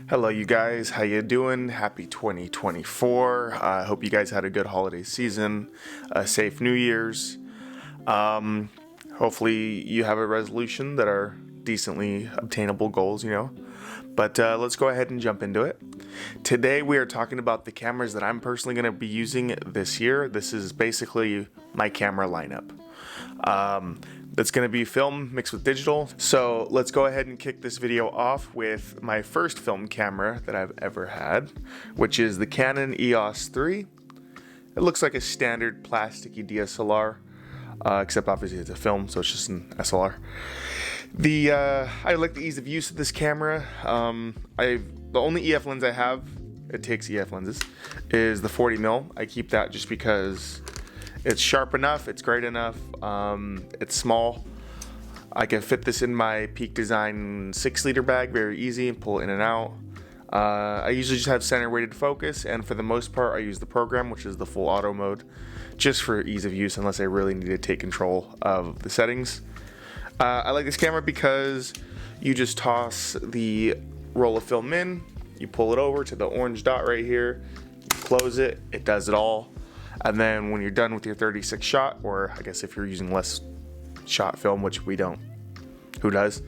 Hello you guys, how you doing? Happy 2024. I hope you guys had a good holiday season, a safe New Year's. Hopefully you have a resolution that are decently obtainable goals, But let's go ahead and jump into it. Today we are talking about the cameras that I'm personally going to be using this year. This is basically my camera lineup. That's going to be film mixed with digital. So let's go ahead and kick this video off with my first film camera that I've ever had, which is the Canon EOS 3. It looks like a standard plasticky DSLR, except obviously it's a film, so it's just an SLR. I like the ease of use of this camera. The only EF lens I have, it takes EF lenses, is the 40mm. I keep that just because it's sharp enough, it's great enough, it's small. I can fit this in my Peak Design 6-liter bag very easy and pull it in and out. I usually just have center weighted focus, and for the most part I use the program, which is the full auto mode, just for ease of use unless I really need to take control of the settings. I like this camera because you just toss the roll of film in, you pull it over to the orange dot right here, you close it, it does it all. And then when you're done with your 36 shot, or I guess if you're using less shot film, which we don't, who does,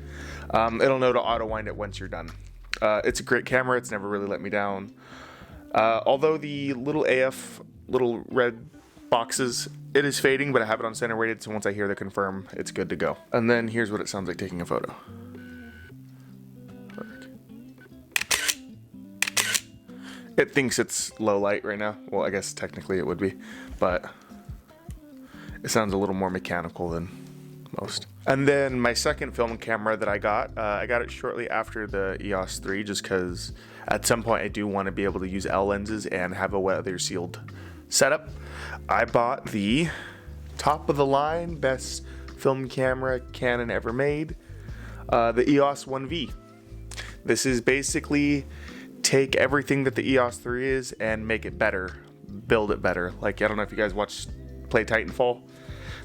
it'll know to auto wind it once you're done. It's a great camera, it's never really let me down. Although the little red boxes, it is fading, but I have it on center weighted, so once I hear the confirm, it's good to go. And then here's what it sounds like taking a photo. It thinks it's low light right now. Well, I guess technically it would be, but it sounds a little more mechanical than most. And then my second film camera that I got it shortly after the EOS 3, just because at some point I do want to be able to use L lenses and have a weather sealed setup. I bought the top of the line, best film camera Canon ever made, the EOS 1V. This is basically take everything that the EOS 3 is and make it better, build it better. Like, I don't know if you guys play Titanfall.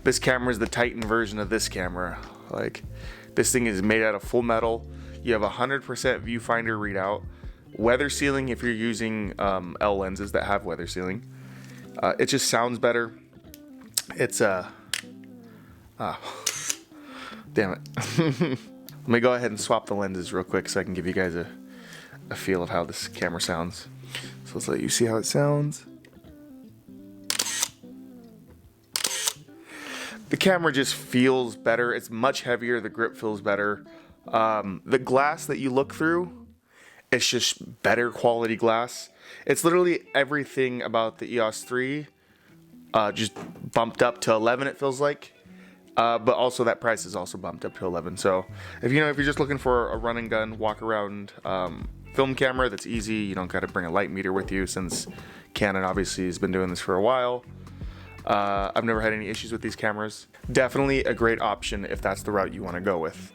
This camera is the Titan version of this camera. Like, this thing is made out of full metal. You have 100% viewfinder readout, weather sealing if you're using L lenses that have weather sealing. It just sounds better. It's damn it. Let me go ahead and swap the lenses real quick so I can give you guys a feel of how this camera sounds. So let's let you see how it sounds. The camera just feels better. It's much heavier. The grip feels better. The glass that you look through, it's just better quality glass. It's literally everything about the EOS 3 just bumped up to 11, it feels like. But also that price is also bumped up to 11. So if you're just looking for a run and gun, walk around film camera that's easy, you don't got to bring a light meter with you, since Canon obviously has been doing this for a while. I've never had any issues with these cameras. Definitely a great option if that's the route you want to go with.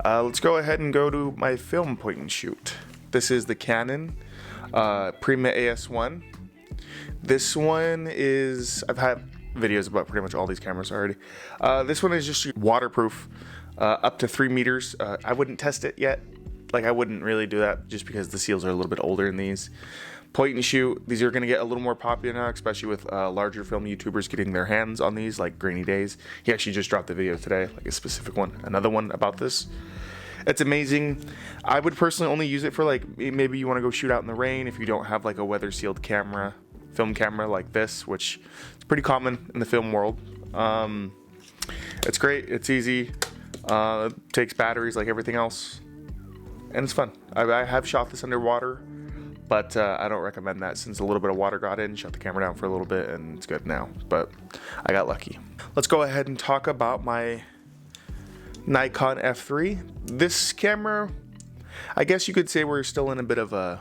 Let's go ahead and go to my film point and shoot. This is the Canon Prima AS1. This one is, I've had videos about pretty much all these cameras already. This one is just waterproof, up to 3 meters. I wouldn't test it yet. Like, I wouldn't really do that just because the seals are a little bit older in these. Point and shoot, these are going to get a little more popular now, especially with larger film YouTubers getting their hands on these, like Grainy Days. He actually just dropped a video today, like a specific one, another one about this. It's amazing. I would personally only use it for, like, maybe you want to go shoot out in the rain if you don't have like a weather sealed film camera like this, which is pretty common in the film world. It's great, it's easy, it takes batteries like everything else, and it's fun. I have shot this underwater, but I don't recommend that, since a little bit of water got in, shut the camera down for a little bit, and it's good now, but I got lucky. Let's go ahead and talk about my Nikon F3. This camera, I guess you could say we're still in a bit of a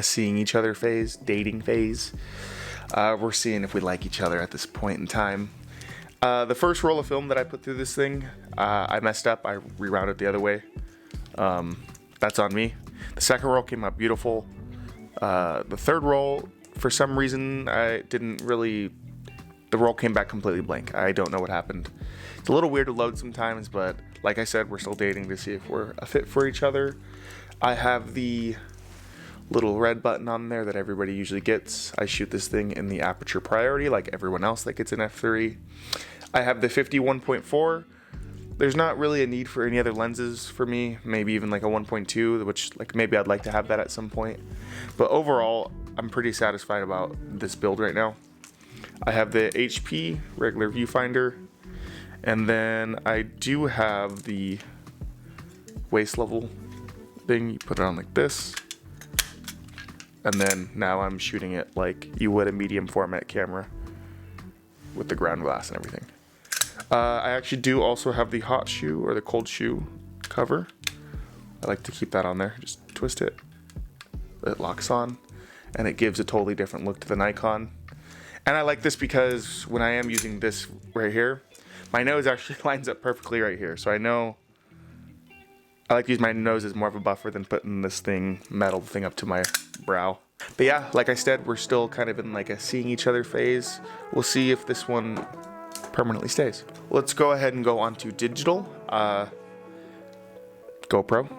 seeing each other phase, dating phase. We're seeing if we like each other at this point in time. The first roll of film that I put through this thing, I messed up. I rerouted it the other way. That's on me. The second roll came out beautiful. The third roll, for some reason, the roll came back completely blank. I don't know what happened. It's a little weird to load sometimes, but like I said, we're still dating to see if we're a fit for each other. I have the little red button on there that everybody usually gets. I shoot this thing in the aperture priority like everyone else that gets an F3. I have the 51.4. There's not really a need for any other lenses for me, maybe even like a 1.2, which like maybe I'd like to have that at some point. But overall, I'm pretty satisfied about this build right now. I have the HP regular viewfinder, and then I do have the waist level thing. You put it on like this, and then now I'm shooting it like you would a medium format camera with the ground glass and everything. I actually do also have the hot shoe or the cold shoe cover. I like to keep that on there. Just twist it. It locks on, and it gives a totally different look to the Nikon. And I like this because when I am using this right here, my nose actually lines up perfectly right here. So I know I like to use my nose as more of a buffer than putting this metal thing up to my brow. But yeah, like I said, we're still kind of in like a seeing each other phase. We'll see if this one permanently stays. Let's go ahead and go on to digital. GoPro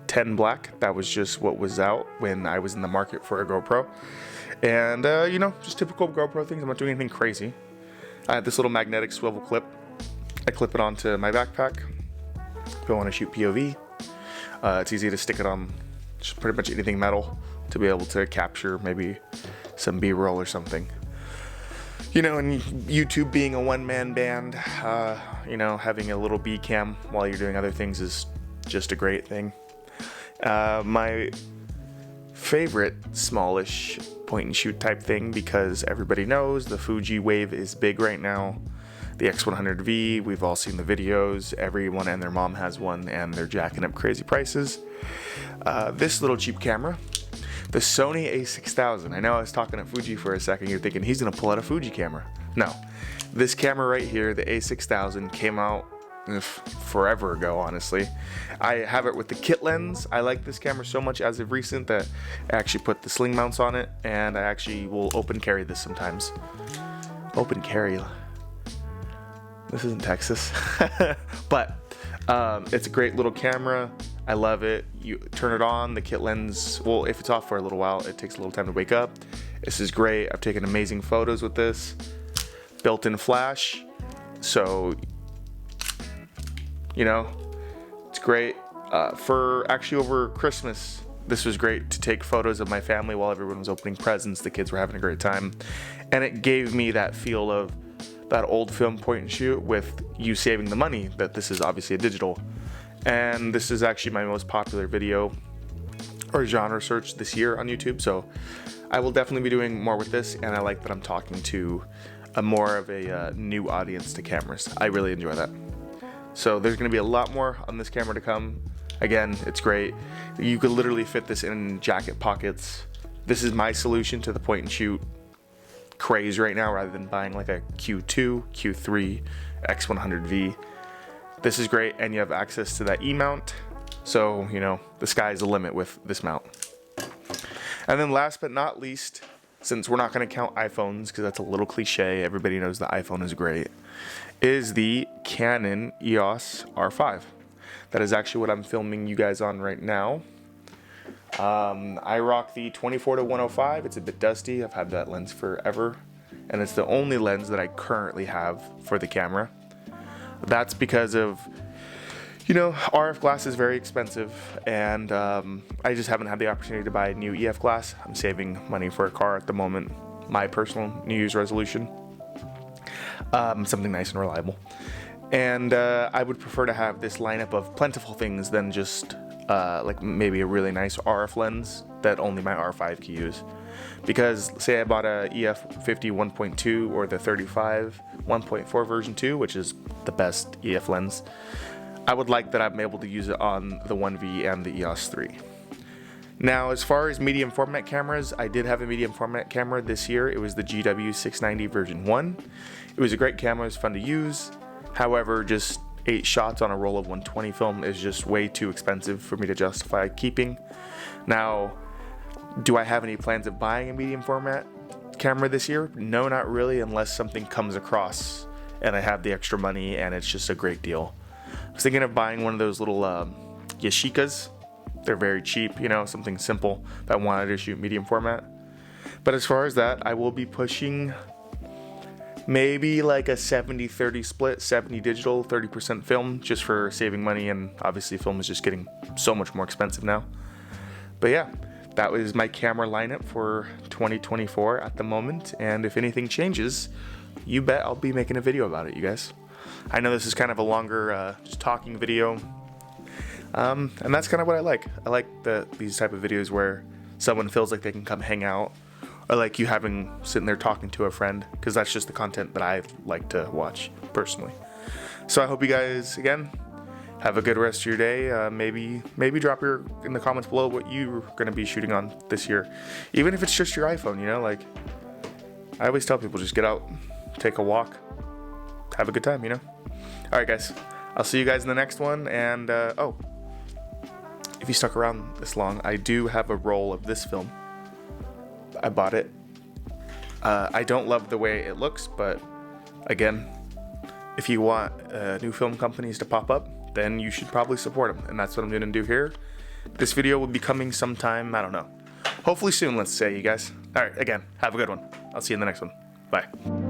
10 black. That was just what was out when I was in the market for a GoPro. And you know, just typical GoPro things. I'm not doing anything crazy. I have this little magnetic swivel clip. I clip it onto my backpack. If I want to shoot POV, it's easy to stick it on just pretty much anything metal to be able to capture maybe some B-roll or something. You know, and YouTube being a one-man band, you know, having a little B-cam while you're doing other things is just a great thing. My favorite smallish point-and-shoot type thing, because everybody knows the Fuji wave is big right now. The X100V, we've all seen the videos. Everyone and their mom has one, and they're jacking up crazy prices. This little cheap camera, the Sony A6000. I know I was talking to Fuji for a second. You're thinking he's gonna pull out a Fuji camera. No, this camera right here, the A6000, came out forever ago, honestly. I have it with the kit lens. I like this camera so much as of recent that I actually put the sling mounts on it, and I actually will open carry this sometimes. Open carry. This isn't Texas. But it's a great little camera. I love it. You turn it on, the kit lens, well, if it's off for a little while, it takes a little time to wake up. This is great. I've taken amazing photos with this. Built-in flash. So, you know, it's great. For actually over Christmas, this was great to take photos of my family while everyone was opening presents. The kids were having a great time. And it gave me that feel of that old film point and shoot with you saving the money, that this is obviously a digital. And this is actually my most popular video or genre search this year on YouTube. So I will definitely be doing more with this, and I like that I'm talking to a more of a new audience to cameras. I really enjoy that. So there's going to be a lot more on this camera to come. Again, it's great. You could literally fit this in jacket pockets. This is my solution to the point and shoot craze right now, rather than buying like a Q2, Q3, X100V. This is great, and you have access to that E-mount. So, you know, the sky's the limit with this mount. And then last but not least, since we're not going to count iPhones because that's a little cliche, everybody knows the iPhone is great, is the Canon EOS R5. That is actually what I'm filming you guys on right now. I rock the 24-105. It's a bit dusty. I've had that lens forever, and it's the only lens that I currently have for the camera. That's because of, you know, RF glass is very expensive, and I just haven't had the opportunity to buy a new EF glass. I'm saving money for a car at the moment. My personal New Year's resolution. Something nice and reliable. And I would prefer to have this lineup of plentiful things than just like maybe a really nice RF lens that only my R5 can use. Because say I bought a EF50 1.2 or the 35 1.4 version 2, which is the best EF lens, I would like that I'm able to use it on the 1V and the EOS 3. Now, as far as medium format cameras, I did have a medium format camera this year. It was the GW690 version 1. It was a great camera, it was fun to use. However, just 8 shots on a roll of 120 film is just way too expensive for me to justify keeping. Now, do I have any plans of buying a medium format camera this year? No, not really, unless something comes across and I have the extra money and it's just a great deal. I was thinking of buying one of those little Yashicas. they're very cheap, you know, something simple that I wanted to shoot medium format. But as far as that, I will be pushing maybe like a 70-30 split, 70 digital, 30% film, just for saving money, and obviously film is just getting so much more expensive now. But yeah, that was my camera lineup for 2024 at the moment, and if anything changes, you bet I'll be making a video about it, you guys. I know this is kind of a longer just talking video, and that's kind of what I like. I like these type of videos where someone feels like they can come hang out, or like you sitting there talking to a friend, because that's just the content that I like to watch personally. So I hope you guys, again, have a good rest of your day. Maybe drop in the comments below what you're going to be shooting on this year. Even if it's just your iPhone, you know, like I always tell people, just get out, take a walk, have a good time, you know. All right, guys, I'll see you guys in the next one. And oh, if you stuck around this long, I do have a roll of this film. I bought it. I don't love the way it looks, but again, if you want new film companies to pop up, then you should probably support them, and that's what I'm going to do here. This video will be coming sometime, I don't know. Hopefully soon, let's say, you guys. All right, again, have a good one. I'll see you in the next one. Bye.